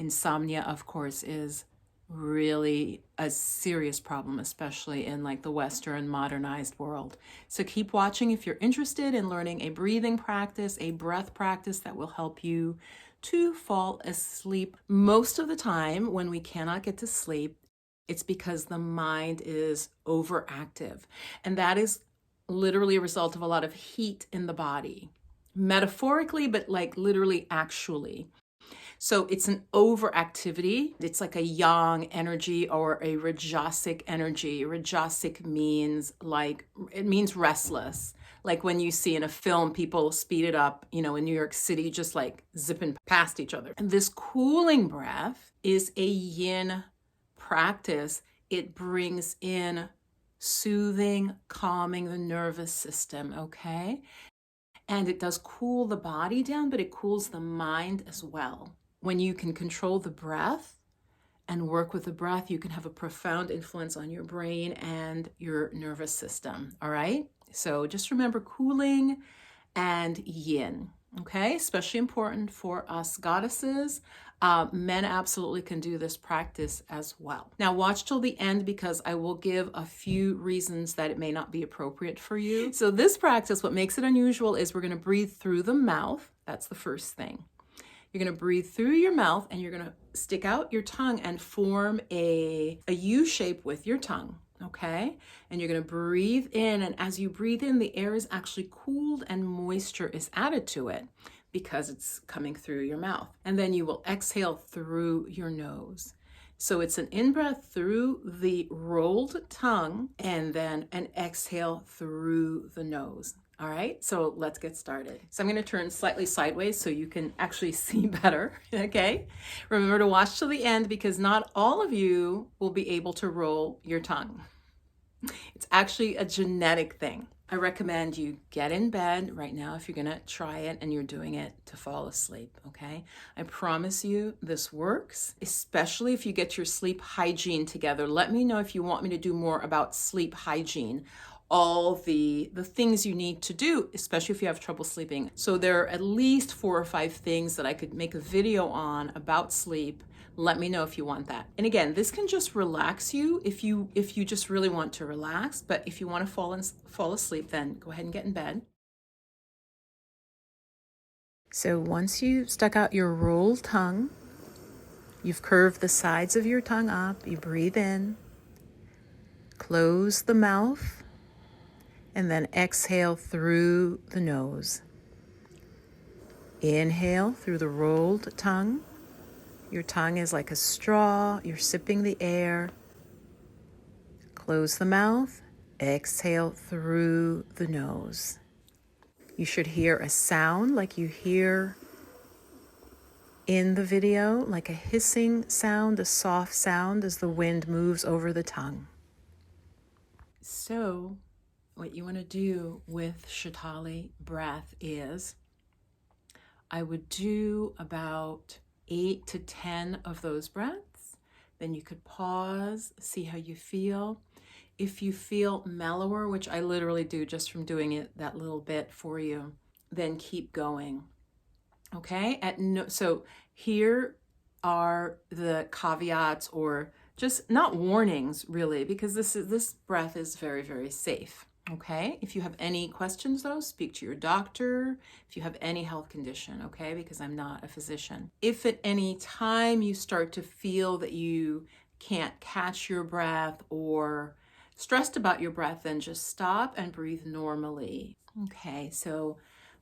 Insomnia, of course, is really a serious problem, especially in like the Western modernized world. So keep watching if you're interested in learning a breathing practice, a breath practice that will help you to fall asleep. Most of the time when we cannot get to sleep, it's because the mind is overactive. And that is literally a result of a lot of heat in the body, metaphorically, but like literally actually. So it's an overactivity. It's like a yang energy or a rajasic energy. Rajasic means like, it means restless. Like when you see in a film, people speed it up, in New York City, just like zipping past each other. And this cooling breath is a yin practice. It brings in soothing, calming the nervous system, okay? And it does cool the body down, but it cools the mind as well. When you can control the breath and work with the breath, you can have a profound influence on your brain and your nervous system, all right? So just remember cooling and yin, okay? Especially important for us goddesses. Men absolutely can do this practice as well. Now watch till the end because I will give a few reasons that it may not be appropriate for you. So this practice, what makes it unusual is we're gonna breathe through the mouth. That's the first thing. You're gonna breathe through your mouth and you're gonna stick out your tongue and form a U shape with your tongue, okay? And you're gonna breathe in, and as you breathe in, the air is actually cooled and moisture is added to it because it's coming through your mouth. And then you will exhale through your nose. So it's an in-breath through the rolled tongue and then an exhale through the nose. All right, so let's get started. So I'm gonna turn slightly sideways so you can actually see better, okay? Remember to watch till the end because not all of you will be able to roll your tongue. It's actually a genetic thing. I recommend you get in bed right now if you're gonna try it and you're doing it to fall asleep, okay? I promise you this works, especially if you get your sleep hygiene together. Let me know if you want me to do more about sleep hygiene, all the things you need to do, especially if you have trouble sleeping. So there are at least 4 or 5 things that I could make a video on about sleep. Let me know if you want that. And again, this can just relax you if you just really want to relax, but if you want to fall asleep, then go ahead and get in bed. So once you stuck out your rolled tongue, you've curved the sides of your tongue up, you breathe in, close the mouth, and then exhale through the nose. Inhale through the rolled tongue. Your tongue is like a straw. You're sipping the air. Close the mouth. Exhale through the nose. You should hear a sound like you hear in the video, like a hissing sound, a soft sound as the wind moves over the tongue. So what you want to do with Shitali breath is I would do about 8 to 10 of those breaths. Then you could pause, see how you feel. If you feel mellower, which I literally do just from doing it that little bit for you, then keep going. Okay? So here are the caveats, or just not warnings really, because this breath is very, very safe. Okay, if you have any questions though, speak to your doctor. If you have any health condition, okay, because I'm not a physician. If at any time you start to feel that you can't catch your breath or stressed about your breath, then just stop and breathe normally. Okay, so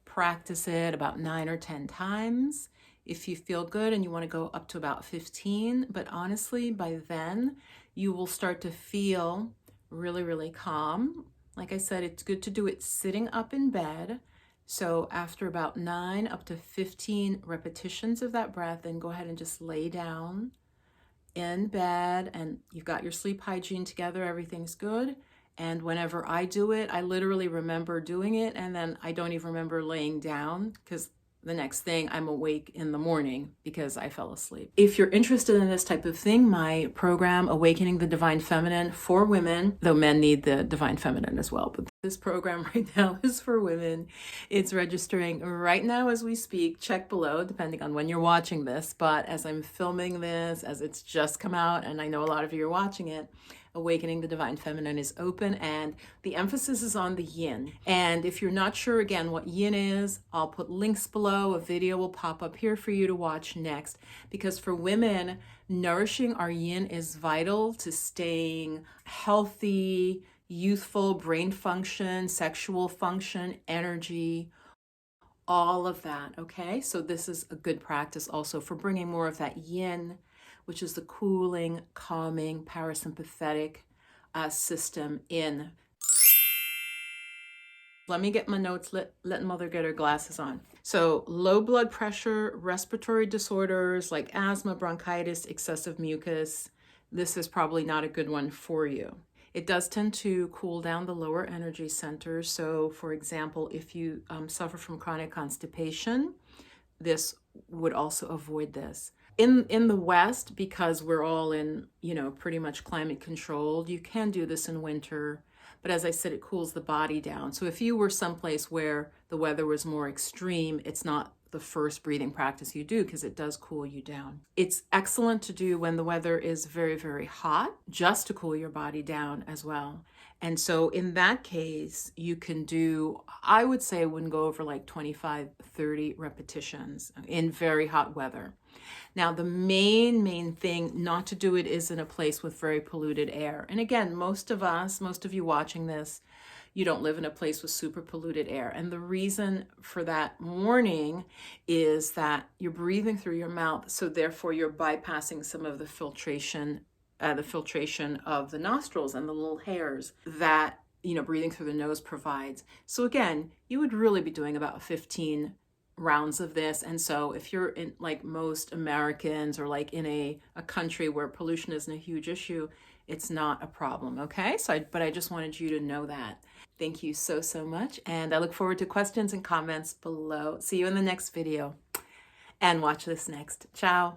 practice it about 9 or 10 times. If you feel good and you want to go up to about 15, but honestly, by then you will start to feel really, really calm. Like I said, it's good to do it sitting up in bed. So after about 9 up to 15 repetitions of that breath, then go ahead and just lay down in bed and you've got your sleep hygiene together, everything's good. And whenever I do it, I literally remember doing it and then I don't even remember laying down because the next thing, I'm awake in the morning because I fell asleep. If you're interested in this type of thing, my program, Awakening the Divine Feminine for women, though men need the Divine Feminine as well, but this program right now is for women. It's registering right now as we speak. Check below, depending on when you're watching this. But as I'm filming this, as it's just come out, and I know a lot of you are watching it, Awakening the Divine Feminine is open, and the emphasis is on the yin. And if you're not sure, again, what yin is, I'll put links below. A video will pop up here for you to watch next, because for women, nourishing our yin is vital to staying healthy, youthful, brain function, sexual function, energy, all of that, okay? So this is a good practice also for bringing more of that yin, which is the cooling, calming, parasympathetic system in. Let me get my notes, let mother get her glasses on. So low blood pressure, respiratory disorders like asthma, bronchitis, excessive mucus, this is probably not a good one for you. It does tend to cool down the lower energy centers. So for example, if you suffer from chronic constipation, this would also avoid this. In the West, because we're all in, pretty much climate controlled, you can do this in winter. But as I said, it cools the body down. So if you were someplace where the weather was more extreme, it's not the first breathing practice you do because it does cool you down. It's excellent to do when the weather is very, very hot, just to cool your body down as well. And so in that case, you can do, I would say I wouldn't go over like 25, 30 repetitions in very hot weather. Now, the main thing not to do it is in a place with very polluted air. And again, most of you watching this, you don't live in a place with super polluted air. And the reason for that warning is that you're breathing through your mouth, so therefore you're bypassing some of the filtration of the nostrils and the little hairs that, breathing through the nose provides. So again, you would really be doing about 15 rounds of this. And so if you're in like most Americans or like in a country where pollution isn't a huge issue, it's not a problem, okay? But I just wanted you to know that. Thank you so much. And I look forward to questions and comments below. See you in the next video. And watch this next. Ciao.